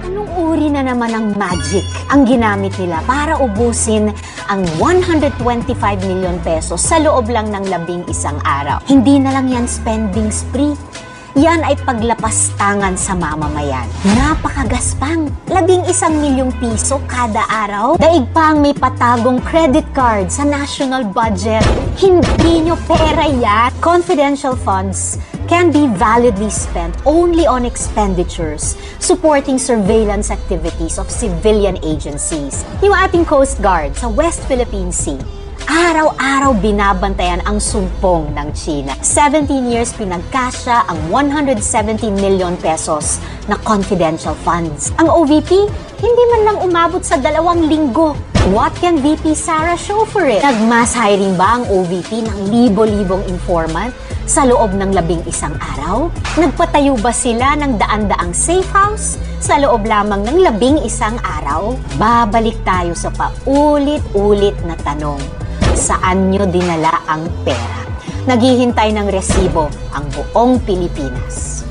Anong uri na naman ng magic ang ginamit nila para ubusin ang 125 million pesos sa loob lang ng 11 araw? Hindi na lang yan spending spree. Yan ay paglapastangan sa mamamayan. Napakagaspang. 11 milyong piso kada araw. Daig pa ang may patagong credit card sa national budget. Hindi nyo pera yan. Confidential funds can be validly spent only on expenditures supporting surveillance activities of civilian agencies. Yung ating Coast Guard sa West Philippine Sea, araw-araw binabantayan ang sumpong ng China. 17 years pinagkasya ang 170 million pesos na confidential funds. Ang OVP, hindi man lang umabot sa 2 linggo. What can VP Sara show for it? Nag-mass hiring ba ang OVP ng libo-libong informant sa loob ng 11 araw? Nagpatayo ba sila ng daan-daang safe house sa loob lamang ng 11 araw? Babalik tayo sa paulit-ulit na tanong. Saan nyo dinala ang pera? Naghihintay ng resibo ang buong Pilipinas.